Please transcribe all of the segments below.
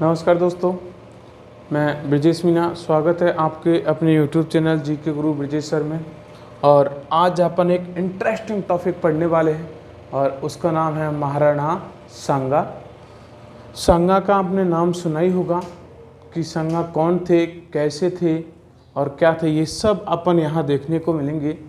नमस्कार दोस्तों, मैं ब्रिजेश मीना। स्वागत है आपके अपने YouTube चैनल जी के गुरु ब्रिजेश सर में। और आज अपन एक इंटरेस्टिंग टॉपिक पढ़ने वाले हैं और उसका नाम है महाराणा सांगा। सांगा का आपने नाम सुना ही होगा कि सांगा कौन थे, कैसे थे और क्या थे, ये सब अपन यहाँ देखने को मिलेंगे।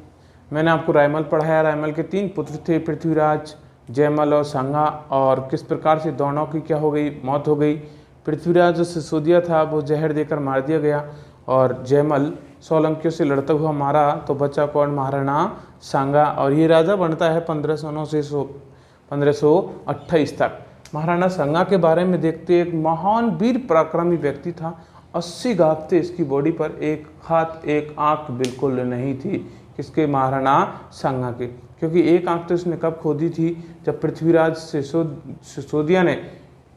मैंने आपको रायमल पढ़ाया। रायमल के 3 पुत्र थे, पृथ्वीराज, जयमल और सांगा, और किस प्रकार से दोनों की क्या हो गई, मौत हो गई। पृथ्वीराज जो सिसोदिया था वो जहर देकर मार दिया गया और जयमल सोलंकियों से लड़ता हुआ मारा, तो बचा कौन, महाराणा सांगा। और ये राजा बनता है 1509 से 1528 तक। महाराणा सांगा के बारे में देखते, एक महान वीर पराक्रमी व्यक्ति था। 80 घाव थे इसकी बॉडी पर, एक हाथ एक आंख बिल्कुल नहीं थी किसके, महाराणा सांगा के। क्योंकि एक आंख तो उसने कब खो दी थी, जब पृथ्वीराज सिसोदिया ने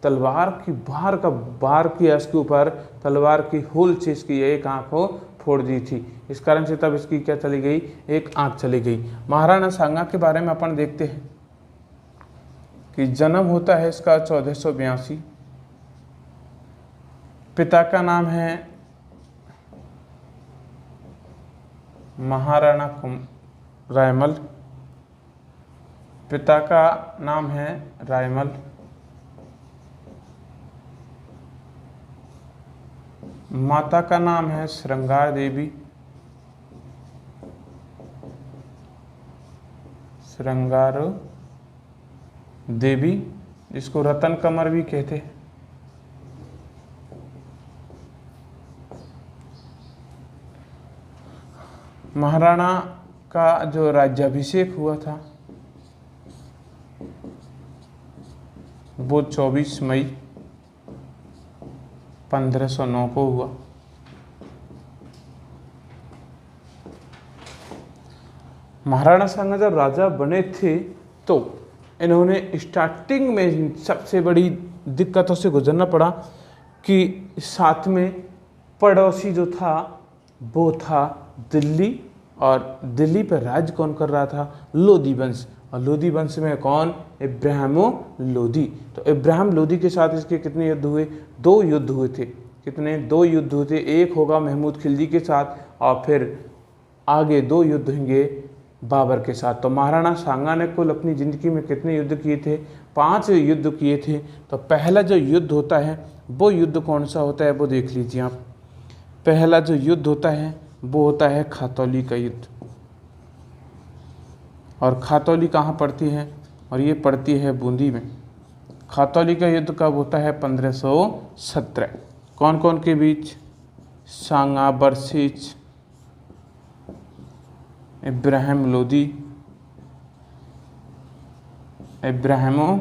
तलवार की बार किया इसके ऊपर, तलवार की होल चीज की एक आंख को फोड़ दी थी। इस कारण से तब इसकी क्या चली गई, एक आंख चली गई। महाराणा सांगा के बारे में अपन देखते हैं कि जन्म होता है इसका 1482। पिता का नाम है महाराणा रायमल। पिता का नाम है रायमल। माता का नाम है श्रृंगार देवी। श्रृंगार देवी, जिसको रतन कमर भी कहते हैं। महाराणा का जो राज्याभिषेक हुआ था वो 24 मई 1509 को हुआ। महाराणा सांगा जब राजा बने थे तो इन्होंने स्टार्टिंग में सबसे बड़ी दिक्कतों से गुजरना पड़ा कि साथ में पड़ोसी जो था वो था दिल्ली, और दिल्ली पर राज कौन कर रहा था, लोधी वंश। और लोधी वंश में कौन, इब्राहिमो लोधी। तो इब्राहिम लोधी के साथ इसके कितने युद्ध हुए, 2 युद्ध हुए थे। कितने, 2 युद्ध हुए थे। एक होगा महमूद खिलजी के साथ और फिर आगे 2 युद्ध होंगे बाबर के साथ। तो महाराणा सांगा ने कुल अपनी ज़िंदगी में कितने युद्ध किए थे, 5 युद्ध किए थे। तो पहला जो युद्ध होता है वो युद्ध कौन सा होता है वो देख लीजिए आप। पहला जो युद्ध होता है वो होता है खातौली का युद्ध। और खातौली कहाँ पड़ती है, और ये पड़ती है बूंदी में। खातौली का युद्ध कब होता है, 1517। कौन कौन के बीच, सांगा, बरसिच, इब्राहिम लोधी, इब्राहिमो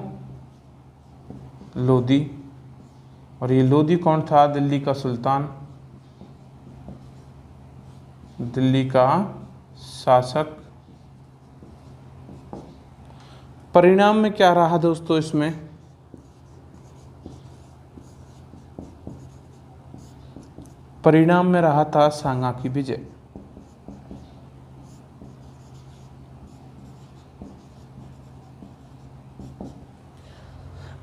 लोधी। और ये लोधी कौन था, दिल्ली का सुल्तान, दिल्ली का शासक। परिणाम में क्या रहा दोस्तों, इसमें परिणाम में रहा था सांगा की विजय।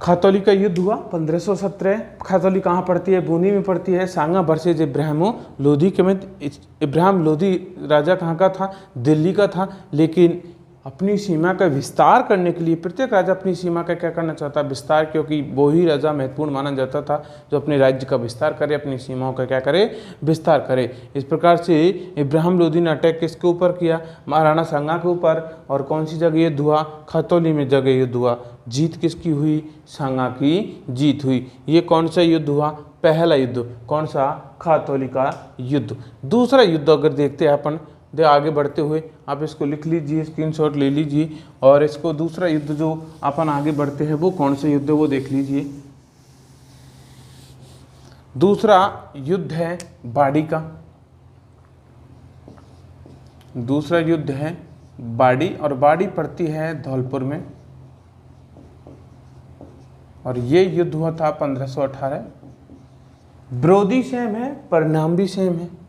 खातौली का युद्ध हुआ 1517। खातौली कहाँ पड़ती है, बूंदी में पड़ती है। सांगा वर्सेज इब्राहिमो लोधी के में इब्राहिम लोधी राजा कहाँ का था, दिल्ली का था। लेकिन अपनी सीमा का विस्तार करने के लिए प्रत्येक राजा अपनी सीमा का क्या करना चाहता, विस्तार, क्योंकि वो ही राजा महत्वपूर्ण माना जाता था जो अपने राज्य का विस्तार करे, अपनी सीमाओं का क्या करे, विस्तार करे। इस प्रकार से इब्राहिम लोधी ने अटैक किसके ऊपर किया, महाराणा सांगा के ऊपर। और कौन सी जगह युद्ध हुआ, खातौली में जगह युद्ध हुआ। जीत किसकी हुई, सांगा की जीत हुई। ये कौन सा युद्ध हुआ, पहला युद्ध। कौन सा, खातौली का युद्ध। दूसरा युद्ध अगर देखते हैं अपन, आगे बढ़ते हुए आप इसको लिख लीजिए, स्क्रीनशॉट ले लीजिए। और इसको दूसरा युद्ध जो अपन आगे बढ़ते हैं वो कौन सा युद्ध है वो देख लीजिए। दूसरा युद्ध है बाड़ी का। दूसरा युद्ध है बाड़ी, और बाड़ी पड़ती है धौलपुर में। और ये युद्ध हुआ था 1518। विरोधी सेम है, परिणाम भी सेम है।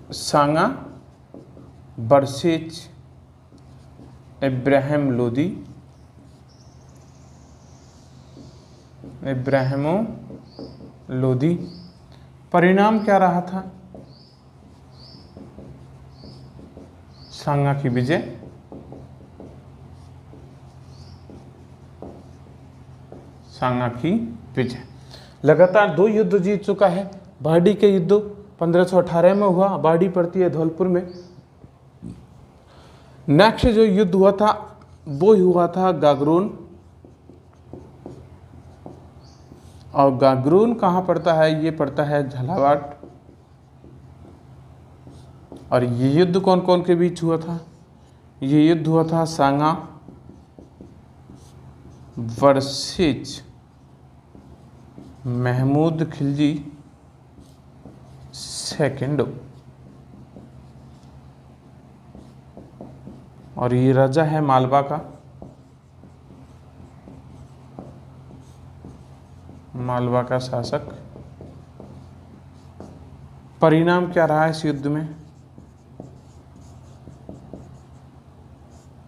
सांगा बरसिच इब्राहिम लोदी इब्राहिमो लोदी। परिणाम क्या रहा था? सांगा की विजय। सांगा की विजय। लगातार 2 युद्ध जीत चुका है। बाडी के युद्ध 1518 में हुआ, बाडी पड़ती है धौलपुर में। नेक्स्ट जो युद्ध हुआ था वो हुआ था गागरून। और गागरून कहाँ पड़ता है? ये पड़ता है झालावाड़। और ये युद्ध कौन कौन के बीच हुआ था? ये युद्ध हुआ था सांगा वर्सेज महमूद खिलजी सेकेंड। और ये राजा है मालवा का, मालवा का शासक। परिणाम क्या रहा इस युद्ध में?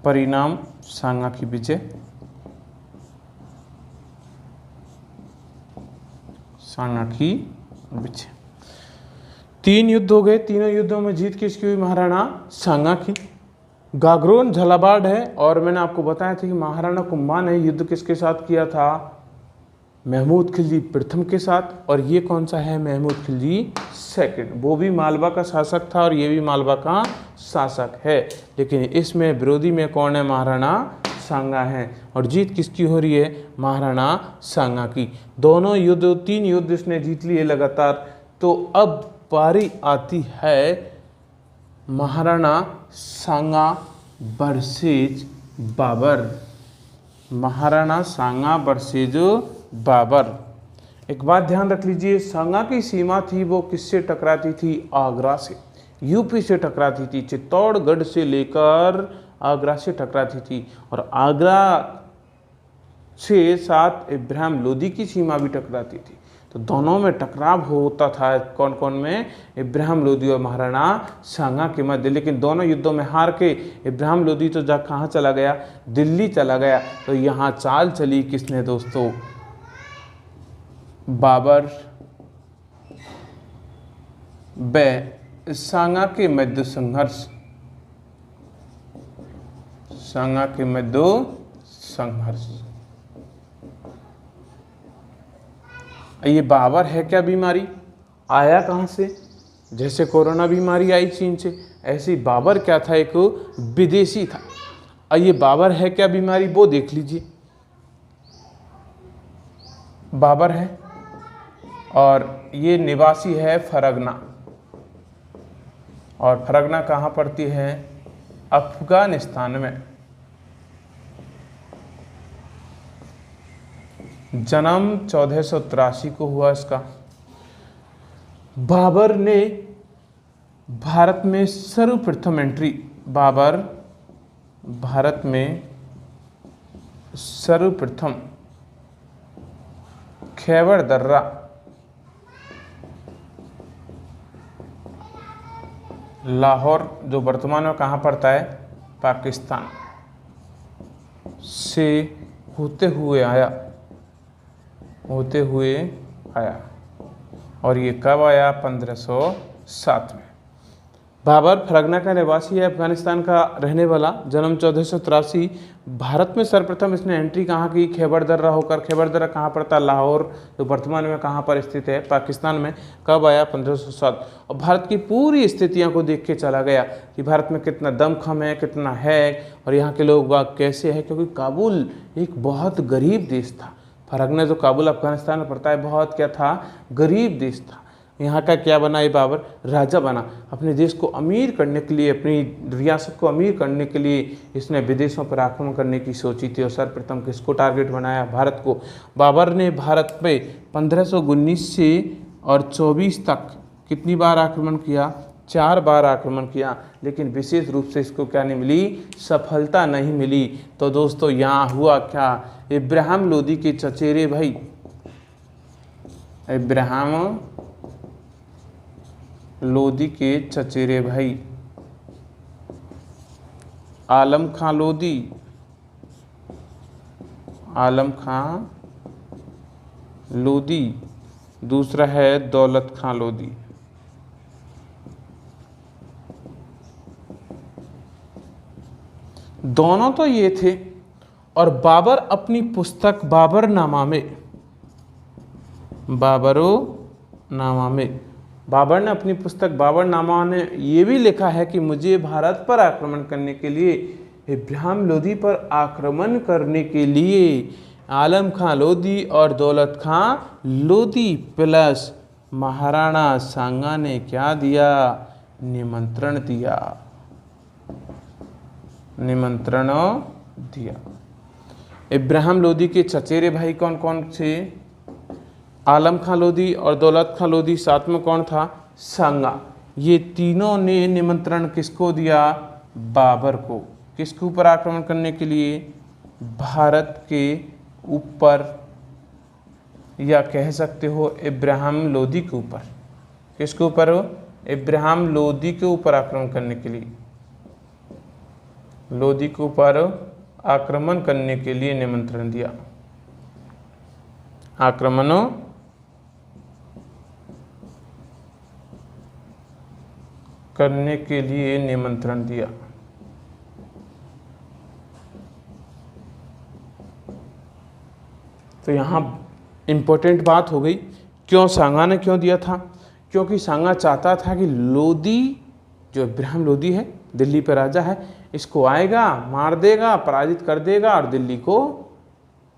परिणाम सांगा की विजय। सांगा की विजय। 3 युद्ध हो गए। तीनों युद्धों में जीत किसकी हुई? महाराणा सांगा की। गागरोन झालावाड़ है। और मैंने आपको बताया था कि महाराणा कुंभा ने युद्ध किसके साथ किया था? महमूद खिलजी प्रथम के साथ। और ये कौन सा है? महमूद खिलजी सेकंड। वो भी मालवा का शासक था और ये भी मालवा का शासक है। लेकिन इसमें विरोधी में कौन है? महाराणा सांगा है। और जीत किसकी हो रही है? महाराणा सांगा की। दोनों युद्ध 3 युद्ध इसने जीत लिए लगातार। तो अब पारी आती है महाराणा सांगा वर्सेज बाबर। महाराणा सांगा वर्सेज बाबर। एक बात ध्यान रख लीजिए, सांगा की सीमा थी वो किससे टकराती थी? आगरा से, यूपी से टकराती थी। चित्तौड़गढ़ से लेकर आगरा से टकराती थी। और आगरा से साथ इब्राहिम लोदी की सीमा भी टकराती थी। तो दोनों में टकराव होता था। कौन कौन में? इब्राहिम लोदी और महाराणा सांगा के मध्य। लेकिन दोनों युद्धों में हार के इब्राहिम लोदी तो कहाँ चला गया? दिल्ली चला गया। तो यहाँ चाल चली किसने दोस्तों? बाबर व सांगा के मध्य संघर्ष। सांगा के मध्य संघर्ष। ये बाबर है क्या बीमारी? आया कहाँ से? जैसे कोरोना बीमारी आई चीन से, ऐसे बाबर क्या था? एक विदेशी था। और ये बाबर है क्या बीमारी? वो देख लीजिए। बाबर है और ये निवासी है फरगना। और फरगना कहाँ पड़ती है? अफगानिस्तान में। जन्म 1483 को हुआ इसका। बाबर ने भारत में सर्वप्रथम एंट्री, बाबर भारत में सर्वप्रथम खैबर दर्रा लाहौर, जो वर्तमान में कहाँ पड़ता है? पाकिस्तान से होते हुए आया। और ये कब आया? 1507 में। बाबर फरगना का निवासी है, अफगानिस्तान का रहने वाला। जन्म 1483। भारत में सर्वप्रथम इसने एंट्री कहाँ की? खैबर दर्रा होकर। खैबर दर्रा कहाँ पड़ता है? लाहौर, जो वर्तमान में कहाँ पर स्थित है? पाकिस्तान में। कब आया? 1507। और भारत की पूरी स्थितियों को देख के चला गया कि भारत में कितना दमखम है, कितना है, और यहाँ के लोग बाग कैसे हैं। क्योंकि काबुल एक बहुत गरीब देश था। फरगना जो काबुल अफगानिस्तान में पड़ता है, बहुत क्या था? गरीब देश था। यहाँ का क्या बना? ये बाबर राजा बना। अपने देश को अमीर करने के लिए, अपनी रियासत को अमीर करने के लिए इसने विदेशों पर आक्रमण करने की सोची थी। और सर्वप्रथम किसको टारगेट बनाया? भारत को। बाबर ने भारत पे 1519 से और 24 तक कितनी बार आक्रमण किया? 4 बार आक्रमण किया। लेकिन विशेष रूप से इसको क्या नहीं मिली? सफलता नहीं मिली। तो दोस्तों यहाँ हुआ क्या? इब्राहिम लोदी के चचेरे भाई, इब्राहिम लोदी के चचेरे भाई आलम खां लोदी, आलम खां लोदी, दूसरा है दौलत खां लोदी। दोनों तो ये थे। और बाबर अपनी पुस्तक बाबरनामा में, बाबरनामा में, बाबर ने अपनी पुस्तक बाबरनामा ने ये भी लिखा है कि मुझे भारत पर आक्रमण करने के लिए, इब्राहिम लोदी पर आक्रमण करने के लिए आलम खां लोदी और दौलत खां लोदी प्लस महाराणा सांगा ने क्या दिया, निमंत्रण दिया, निमंत्रण दिया। इब्राहिम लोदी के चचेरे भाई कौन कौन थे, आलम खां लोदी और दौलत खां लोदी, साथ में कौन था, सांगा। ये तीनों ने निमंत्रण किसको दिया, बाबर को। किसके ऊपर आक्रमण करने के लिए, भारत के ऊपर, या कह सकते हो इब्राहिम लोदी के ऊपर। किसके ऊपर, इब्राहिम लोदी के ऊपर आक्रमण करने के लिए, लोदी के ऊपर आक्रमण करने के लिए निमंत्रण दिया, आक्रमण करने के लिए निमंत्रण दिया। तो यहाँ इंपॉर्टेंट बात हो गई, क्यों सांगा ने क्यों दिया था, क्योंकि सांगा चाहता था कि लोदी, जो इब्राहिम लोदी है, दिल्ली पर राजा है, इसको आएगा, मार देगा, पराजित कर देगा और दिल्ली को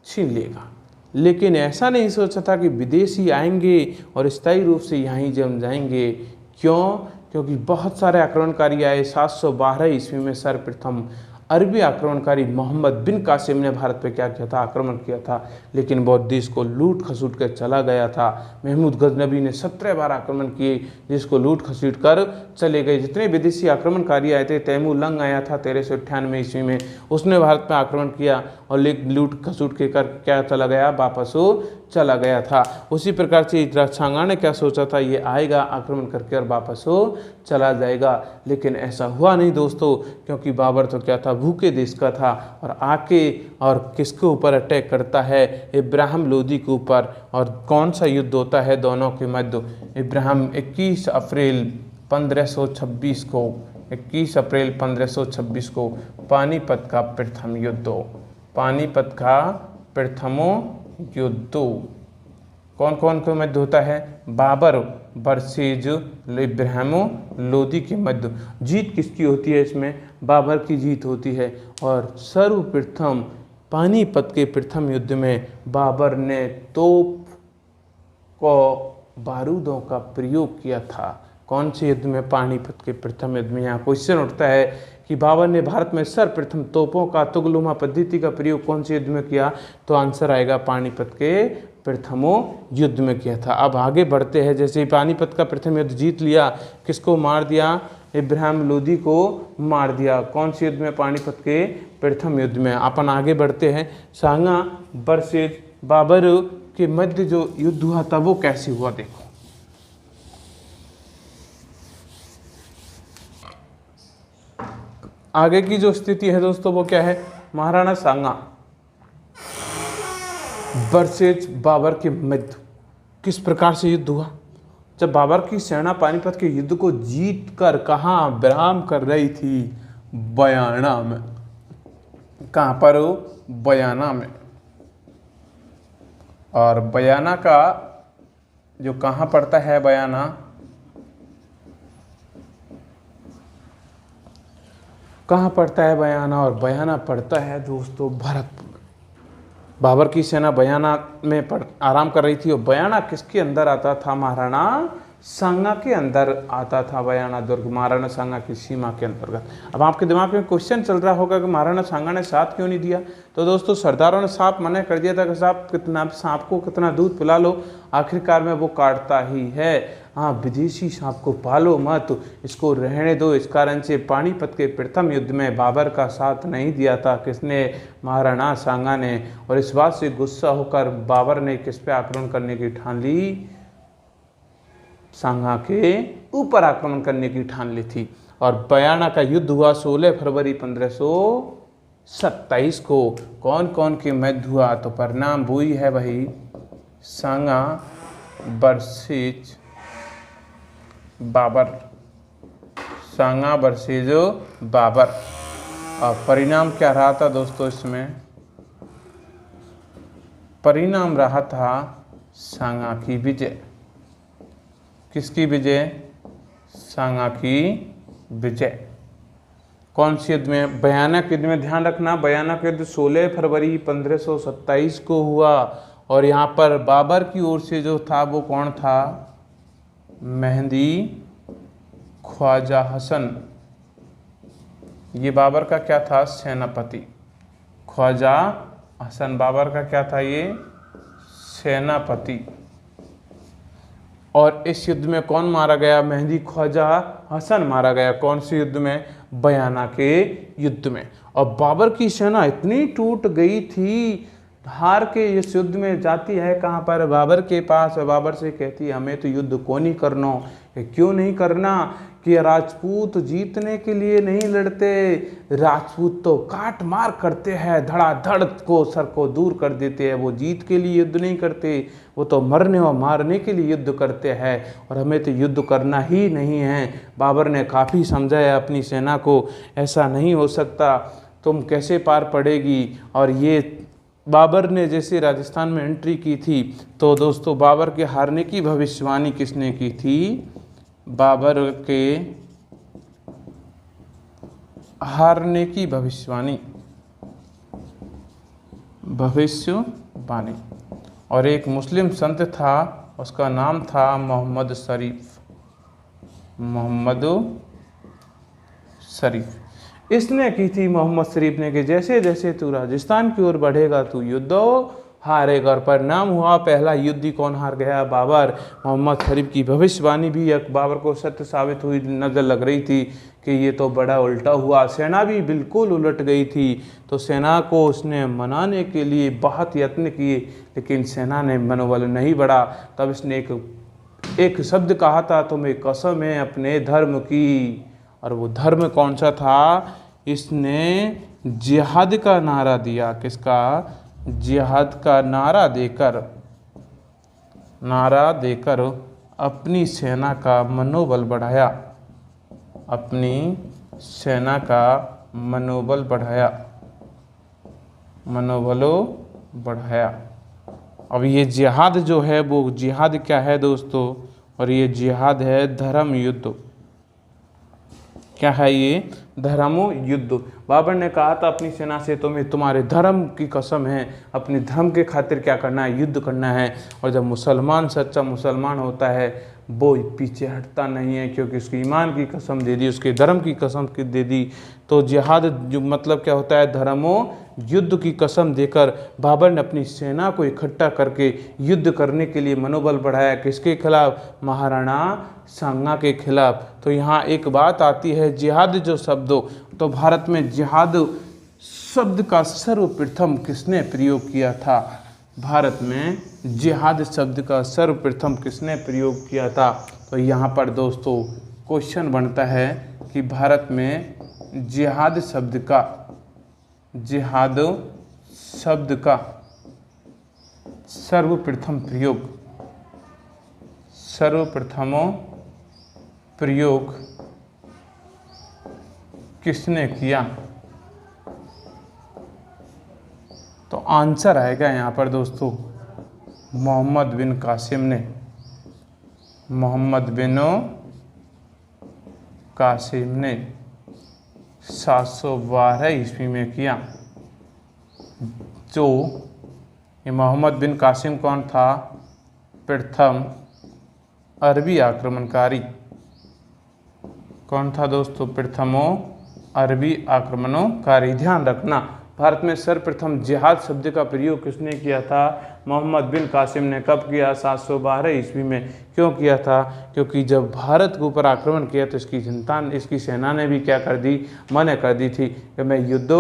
छीन लेगा। लेकिन ऐसा नहीं सोचा था कि विदेशी आएंगे और स्थायी रूप से यहीं जम जाएंगे। क्यों, क्योंकि बहुत सारे आक्रमणकारी आए। 712 ईस्वी में सर्वप्रथम अरबी आक्रमणकारी मोहम्मद बिन कासिम ने भारत पर क्या किया था, आक्रमण किया था, लेकिन बहुत देश को लूट खसूट कर चला गया था। महमूद गजनबी ने 17 बार आक्रमण किए, देश को लूट खसूट कर चले गए। जितने विदेशी आक्रमणकारी आए थे, तैमूर लंग आया था 1398 ईस्वी में, उसने भारत पर आक्रमण किया और लूट खसूट के कर क्या चला गया, वापस वो चला गया था। उसी प्रकार से सांगा ने क्या सोचा था, ये आएगा, आक्रमण करके और वापस वो चला जाएगा। लेकिन ऐसा हुआ नहीं दोस्तों, क्योंकि बाबर तो क्या था, भूखे देश का था, और आके और किसके ऊपर अटैक करता है, इब्राहिम लोदी के ऊपर। और कौन सा युद्ध होता है दोनों के मध्य, इब्राहिम 21 अप्रैल 1526 को, 21 अप्रैल 1526 को पानीपत का प्रथम युद्ध, पानीपत का प्रथमो युद्ध कौन कौन के मध्य होता है, बाबर वर्सेज इब्राहिम लोदी के मध्य। जीत किसकी होती है इसमें, बाबर की जीत होती है। और सर्वप्रथम पानीपत के प्रथम युद्ध में बाबर ने तोप को बारूदों का प्रयोग किया था। कौन से युद्ध में, पानीपत के प्रथम युद्ध में। यहाँ क्वेश्चन उठता है कि बाबर ने भारत में सर्वप्रथम तोपों का, तुगलुमा पद्धति का प्रयोग कौन से युद्ध में किया, तो आंसर आएगा पानीपत के प्रथमो युद्ध में किया था। अब आगे बढ़ते हैं। जैसे पानीपत का प्रथम युद्ध जीत लिया, किसको मार दिया, इब्राहिम लोदी को मार दिया। कौन से युद्ध में, पानीपत के प्रथम युद्ध में। अपन आगे बढ़ते हैं। सांगा वर्सेज बाबर के मध्य जो युद्ध हुआ था वो कैसे हुआ, देखो। आगे की जो स्थिति है दोस्तों वो क्या है, महाराणा सांगा वर्सेज बाबर के मध्य किस प्रकार से युद्ध हुआ। जब बाबर की सेना पानीपत के युद्ध को जीत कर कहाँ विराम कर रही थी, बयाना में। कहाँ पर हो, बयाना में। और बयाना का जो कहाँ पड़ता है, बयाना कहाँ पड़ता है, बयाना, और बयाना पड़ता है दोस्तों भरतपुर। बाबर की सेना बयाना में आराम कर रही थी, और बयाना किसके अंदर आता था, महाराणा सांगा के अंदर आता था। बयाना दुर्ग महाराणा सांगा की सीमा के अंतर्गत। अब आपके दिमाग में क्वेश्चन चल रहा होगा कि महाराणा सांगा ने साथ क्यों नहीं दिया। तो दोस्तों सरदारों ने साफ मना कर दिया था कि साहब कितना सांप को कितना दूध पिला लो, आखिरकार में वो काटता ही है। हाँ, विदेशी सांप को पालो मत, इसको रहने दो। इस कारण से पानीपत के प्रथम युद्ध में बाबर का साथ नहीं दिया था। किसने, महाराणा सांगा ने। और इस बात से गुस्सा होकर बाबर ने किस पे आक्रमण करने की ठान ली, सांगा के ऊपर आक्रमण करने की ठान ली थी। और बयाना का युद्ध हुआ 16 फरवरी 1527 को। कौन कौन के मध्य हुआ, तो परिणाम वही है भाई, सांगा वर्सेज बाबर, सांगा वर्सेज बाबर। अब परिणाम क्या रहा था दोस्तों, इसमें परिणाम रहा था सांगा की विजय। किसकी विजय? सांगा की विजय। कौन से युद्ध में? भयानक युद्ध में। ध्यान रखना, भयानक युद्ध 16 फरवरी 1527 को हुआ और यहाँ पर बाबर की ओर से जो था वो कौन था? मेहंदी ख्वाजा हसन। ये बाबर का क्या था? सेनापति। ख्वाजा हसन बाबर का क्या था? ये सेनापति। और इस युद्ध में कौन मारा गया? मेहंदी ख्वाजा हसन मारा गया। कौन से युद्ध में? बयाना के युद्ध में। और बाबर की सेना इतनी टूट गई थी, हार के इस युद्ध में जाती है कहाँ पर? बाबर के पास। बाबर से कहती है हमें तो युद्ध को नहीं करना। क्यों नहीं करना? कि राजपूत जीतने के लिए नहीं लड़ते, राजपूत तो काट मार करते हैं, धड़ाधड़ को सर को दूर कर देते हैं। वो जीत के लिए युद्ध नहीं करते, वो तो मरने और मारने के लिए युद्ध करते हैं और हमें तो युद्ध करना ही नहीं है। बाबर ने काफ़ी समझाया अपनी सेना को, ऐसा नहीं हो सकता, तुम कैसे पार पड़ेगी। और ये बाबर ने जैसे राजस्थान में एंट्री की थी तो दोस्तों बाबर के हारने की भविष्यवाणी किसने की थी? बाबर के हारने की भविष्यवाणी और एक मुस्लिम संत था, उसका नाम था मोहम्मद शरीफ। मोहम्मद शरीफ इसने की थी, मोहम्मद शरीफ ने, कि जैसे जैसे तू राजस्थान की ओर बढ़ेगा तू युद्ध हारेगा। और परिणाम हुआ पहला युद्ध ही कौन हार गया? बाबर। मोहम्मद शरीफ की भविष्यवाणी भी बाबर को सत्य साबित हुई नजर लग रही थी कि ये तो बड़ा उल्टा हुआ। सेना भी बिल्कुल उलट गई थी। तो सेना को उसने मनाने के लिए बहुत यत्न किए लेकिन सेना ने मनोबल नहीं बढ़ा। तब इसने एक शब्द कहा था, तुम्हें कसम है अपने धर्म की। और वो धर्म कौन सा था? इसने जिहाद का नारा दिया। किसका? जिहाद का नारा देकर अपनी सेना का मनोबल बढ़ाया। अपनी सेना का मनोबल बढ़ाया। अब ये जिहाद जो है वो जिहाद क्या है दोस्तों? और ये जिहाद है धर्म युद्ध। क्या है ये? धर्म युद्ध। बाबर ने कहा था अपनी सेना से, तुम्हें तुम्हारे धर्म की कसम है, अपने धर्म के खातिर क्या करना है? युद्ध करना है। और जब मुसलमान सच्चा मुसलमान होता है वो पीछे हटता नहीं है, क्योंकि उसकी ईमान की कसम दे दी, उसके धर्म की कसम दे दी। तो जिहाद जो मतलब क्या होता है? धर्मो युद्ध की कसम देकर बाबर ने अपनी सेना को इकट्ठा करके युद्ध करने के लिए मनोबल बढ़ाया। किसके खिलाफ? महाराणा सांगा के खिलाफ। तो यहाँ एक बात आती है, जिहाद जो शब्द, तो भारत में जिहाद शब्द का सर्वप्रथम किसने प्रयोग किया था? भारत में जिहाद शब्द का सर्वप्रथम किसने प्रयोग किया था? तो यहाँ पर दोस्तों क्वेश्चन बनता है कि भारत में जिहाद शब्द का सर्वप्रथम प्रयोग किसने किया? तो आंसर आएगा यहाँ पर दोस्तों मोहम्मद बिन कासिम ने। मोहम्मद बिन कासिम ने 712 ईस्वी में किया। जो ये मोहम्मद बिन कासिम कौन था? प्रथम अरबी आक्रमणकारी। कौन था दोस्तों? प्रथमो अरबी आक्रमणकारी। ध्यान रखना, भारत में सर्वप्रथम जिहाद शब्द का प्रयोग किसने किया था? मोहम्मद बिन कासिम ने। कब किया? 712 ईस्वी में। क्यों किया था? क्योंकि जब भारत के ऊपर आक्रमण किया तो इसकी सेना ने भी क्या कर दी? मना कर दी थी कि मैं युद्ध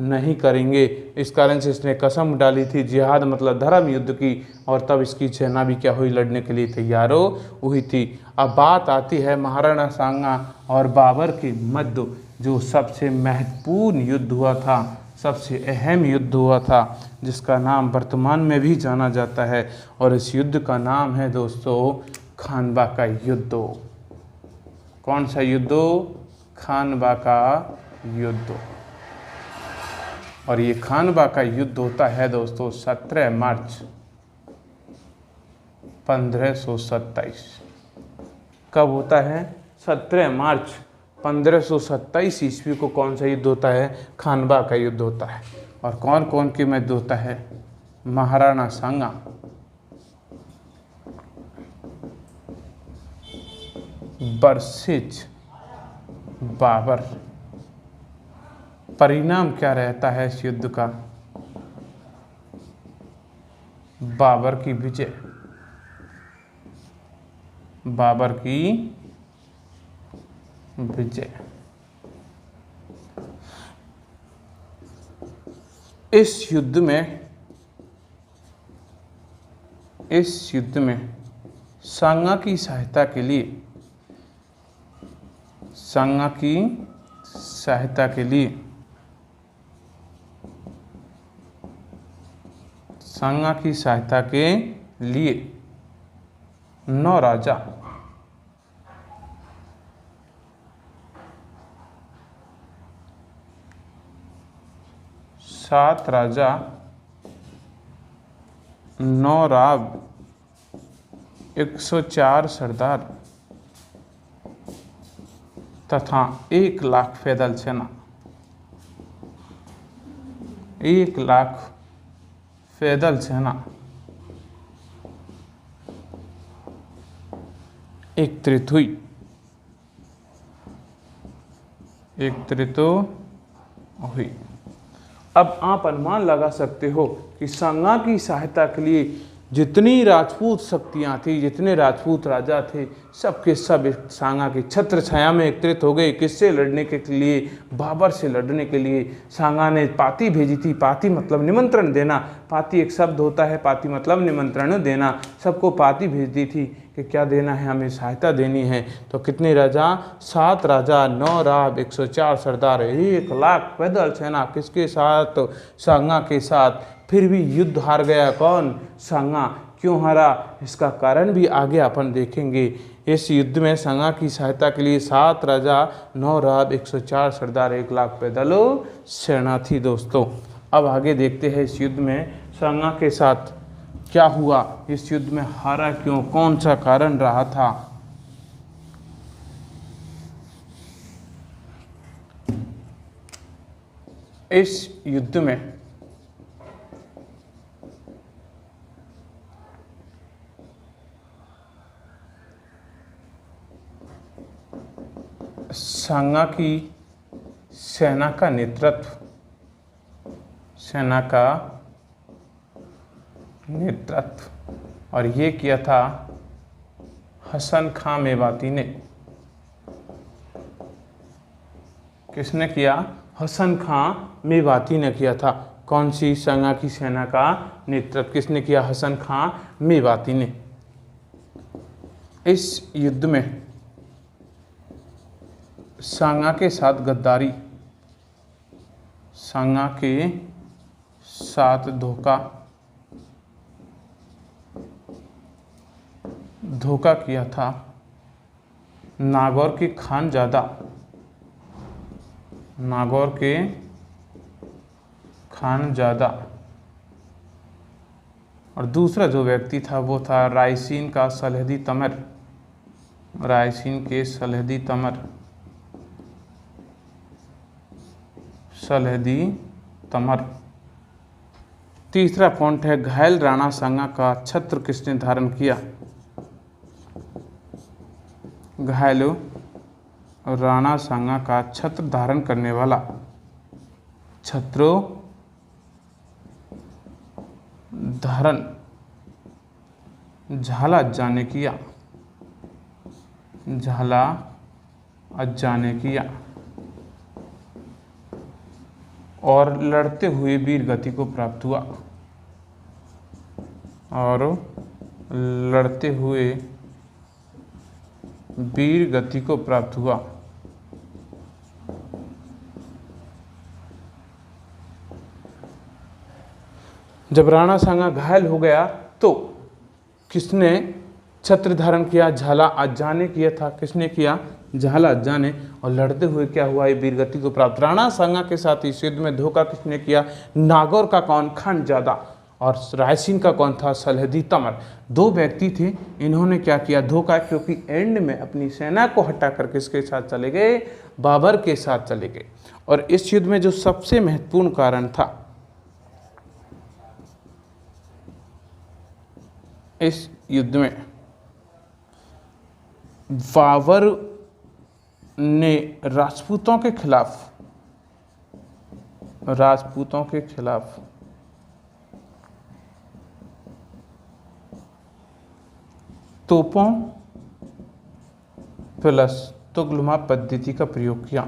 नहीं करेंगे। इस कारण से इसने कसम डाली थी, जिहाद मतलब धर्म युद्ध की। और तब इसकी सेना भी क्या हुई? लड़ने के लिए तैयार हुई थी। अब बात आती है महाराणा सांगा और बाबर के मध्य जो सबसे महत्वपूर्ण युद्ध हुआ था, सबसे अहम युद्ध हुआ था, जिसका नाम वर्तमान में भी जाना जाता है, और इस युद्ध का नाम है दोस्तों खानवा का युद्ध। कौन सा युद्ध? खानवा का युद्ध। और ये खानवा का युद्ध होता है दोस्तों 17 मार्च 1527। कब होता है? 17 मार्च 1527 ईस्वी को कौन सा युद्ध होता है? खानवा का युद्ध होता है। और कौन कौन के मध्य होता है? महाराणा सांगा, वर्सेज बाबर। परिणाम क्या रहता है इस युद्ध का? बाबर की विजय। बाबर की विजय। इस युद्ध में सांगा की सहायता के लिए सांगा की सहायता के लिए 9 राजा, 7 राजा, 9 राव, 104 सरदार तथा 1 लाख पैदल सेना, 1 लाख पैदल सेना एकत्रित हुई। अब आप अनुमान लगा सकते हो कि सांगा की सहायता के लिए जितनी राजपूत शक्तियाँ थी, जितने राजपूत राजा थे, सब के सब सांगा की छत्र छाया में एकत्रित हो गए। किससे लड़ने के लिए? बाबर से लड़ने के लिए। सांगा ने पाती भेजी थी। पाती मतलब निमंत्रण देना। पाती एक शब्द होता है, पाती मतलब निमंत्रण देना। सबको पाती भेज दी थी कि क्या देना है, हमें सहायता देनी है। तो कितने राजा? 7 राजा, 9 राव, 104 सरदार, 1 लाख पैदल सेना। किसके साथ? सांगा के साथ। फिर भी युद्ध हार गया। कौन? सांगा। क्यों हारा? इसका कारण भी आगे अपन देखेंगे। इस युद्ध में सांगा की सहायता के लिए 7 राजा, 9 राव, 104 सरदार, 1 लाख पैदल सेना थी दोस्तों। अब आगे देखते हैं इस युद्ध में सांगा के साथ क्या हुआ, इस युद्ध में हारा क्यों, कौन सा कारण रहा था। इस युद्ध में सांगा की सेना का नेतृत्व और ये किया था हसन खां मेवाती ने। किसने किया? हसन खां मेवाती ने किया था। कौन सी? सांगा की सेना का नेतृत्व किसने किया? हसन खां मेवाती ने। इस युद्ध में सांगा के साथ गद्दारी, सांगा के साथ धोखा किया था नागौर के खानजादा और दूसरा जो व्यक्ति था वो था रायसीन का सलहदी तमर। रायसीन के सलहदी तमर। तीसरा पॉइंट है घायल राणा सांगा का छत्र किसने धारण किया? घायल राणा सांगा का छत्र धारण करने वाला छत्र धारण झाला अज्जा ने किया और लड़ते हुए वीर गति को प्राप्त हुआ। और लड़ते हुए वीर गति को प्राप्त हुआ। जब राणा सांगा घायल हो गया तो किसने छत्र धारण किया? झाला अज्जा ने किया था। किसने किया? झाला अज्जा ने। और लड़ते हुए क्या हुआ? ये वीरगति को प्राप्त। राणा सांगा के साथ इस युद्ध में धोखा किसने किया? नागौर का कौन? खानजादा। और रायसीन का कौन था? सलहदी तमर। दो व्यक्ति थे, इन्होंने क्या किया? धोखा। क्योंकि एंड में अपनी सेना को हटाकर किसके साथ चले गए? बाबर के साथ चले गए। और इस युद्ध में जो सबसे महत्वपूर्ण कारण था, इस युद्ध में बाबर ने राजपूतों के खिलाफ तोपों प्लस तुगलमा पद्धति का प्रयोग किया।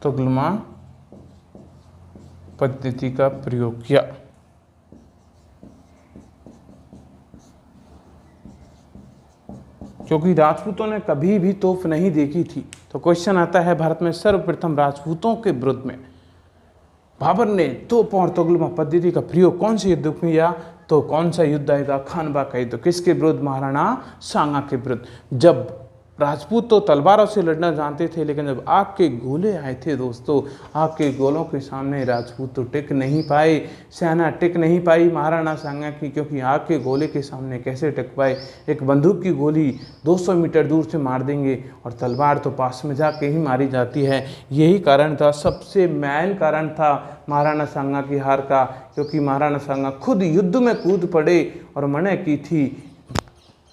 तुगलमा पद्धति का प्रयोग किया। क्योंकि राजपूतों ने कभी भी तोप नहीं देखी थी। तो क्वेश्चन आता है, भारत में सर्वप्रथम राजपूतों के विरुद्ध में बाबर ने तोपों और तुगलमा पद्धति का प्रयोग कौन से युद्ध में किया? तो कौन सा युद्ध आएगा? खानवा का युद्ध। किसके विरुद्ध? महाराणा सांगा के विरुद्ध। जब राजपूत तो तलवारों से लड़ना जानते थे, लेकिन जब आग के गोले आए थे दोस्तों, आग के गोलों के सामने राजपूत तो टिक नहीं पाए, सेना टिक नहीं पाई महाराणा सांगा की। क्योंकि आग के गोले के सामने कैसे टिक पाए? एक बंदूक की गोली 200 मीटर दूर से मार देंगे और तलवार तो पास में जाके ही मारी जाती है। यही कारण था, सबसे मेन कारण था महाराणा सांगा की हार का। क्योंकि महाराणा सांगा खुद युद्ध में कूद पड़े और मना की थी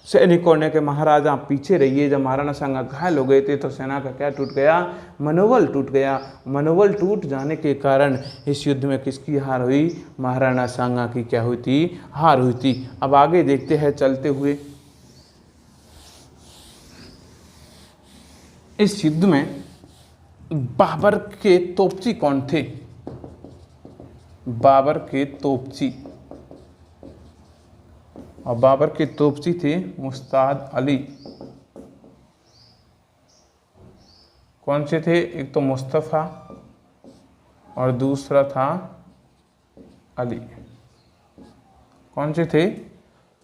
सैनिकों ने कि महाराजा पीछे रहिए। जब महाराणा सांगा घायल हो गए थे तो सेना का क्या टूट गया? मनोबल टूट गया। मनोबल टूट जाने के कारण इस युद्ध में किसकी हार हुई? महाराणा सांगा की क्या हुई थी? हार हुई थी। अब आगे देखते हैं चलते हुए। इस युद्ध में बाबर के तोपची कौन थे? बाबर के तोपची, और बाबर के तोपची थे मुस्ताद अली। कौन से थे? एक तो मुस्तफ़ा और दूसरा था अली। कौन से थे?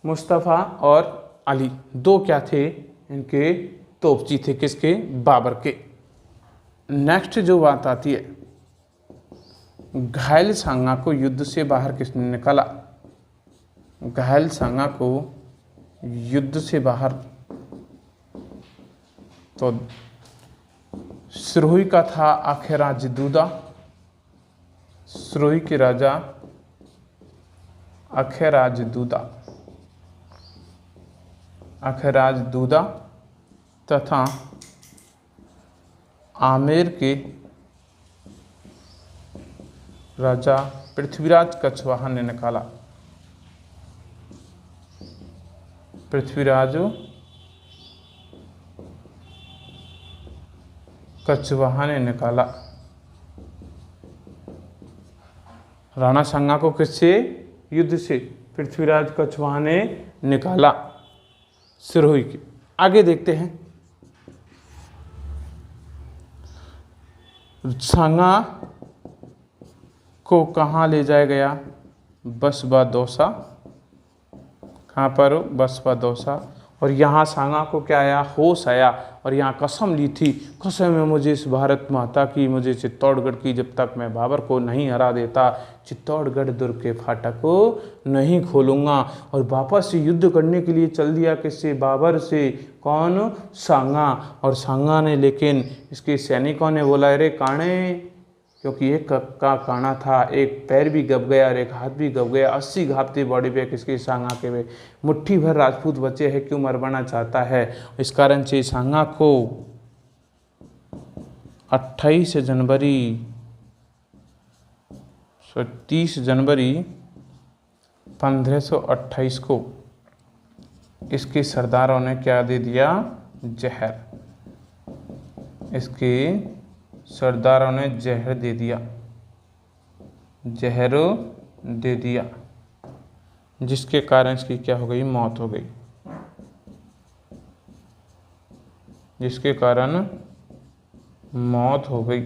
मुस्तफ़ा और अली। दो क्या थे? इनके तोपची थे। किसके? बाबर के। नेक्स्ट जो बात आती है, घायल सांगा को युद्ध से बाहर किसने निकाला? घायल सांगा को युद्ध से बाहर तो सिरोही का था अखेराज दूदा। सिरोही के राजा अखेराज दूदा तथा आमेर के राजा पृथ्वीराज कछवाहा ने निकाला। पृथ्वीराज कछवाहा ने निकाला। राणा सांगा को किससे? युद्ध से। पृथ्वीराज कछवाहा ने निकाला सिरोही के। आगे देखते हैं, सांगा को कहाँ ले जाया गया? बसबा दौसा। कहाँ पर? बसबा दौसा। और यहाँ सांगा को क्या आया? होश आया और यहाँ कसम ली थी, कसम है मुझे इस भारत माता की, मुझे चित्तौड़गढ़ की, जब तक मैं बाबर को नहीं हरा देता चित्तौड़गढ़ दुर्ग के फाटक को नहीं खोलूँगा। और वापस से युद्ध करने के लिए चल दिया। किससे? बाबर से। कौन? सांगा। और सांगा ने, लेकिन इसके सैनिकों ने बोला, अरे काणे, क्योंकि एक का काना था, एक पैर भी गब गया और एक हाथ भी गब गया। 80 घाव थे बॉडी पे किसके? सांगा के पे। मुट्ठी भर राजपूत बचे हैं, क्यों मरवाना चाहता है? इस कारण से सांगा को 30 जनवरी 1528 को इसके सरदारों ने क्या दे दिया? जहर। इसके सरदारों ने जहर दे दिया। जहर दे दिया, जिसके कारण इसकी क्या हो गई? मौत हो गई। जिसके कारण मौत हो गई।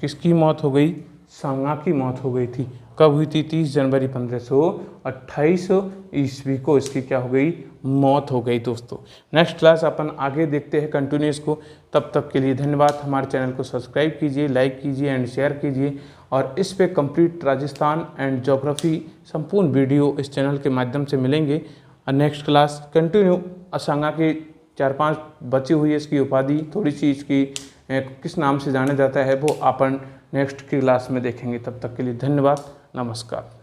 किसकी मौत हो गई? सांगा की मौत हो गई थी। कब हुई थी? 30 जनवरी 1528 ईस्वी को इसकी क्या हो गई? मौत हो गई दोस्तों। नेक्स्ट क्लास अपन आगे देखते हैं कंटिन्यूस को। तब तक के लिए धन्यवाद। हमारे चैनल को सब्सक्राइब कीजिए, लाइक कीजिए एंड शेयर कीजिए। और इस पे कंप्लीट राजस्थान एंड ज्योग्राफी संपूर्ण वीडियो इस चैनल के माध्यम से मिलेंगे। और नेक्स्ट क्लास कंटिन्यू असांगा की 4-5 बची हुई है इसकी उपाधि, थोड़ी सी इसकी किस नाम से जाना जाता है वो अपन नेक्स्ट की क्लास में देखेंगे। तब तक के लिए धन्यवाद, नमस्कार।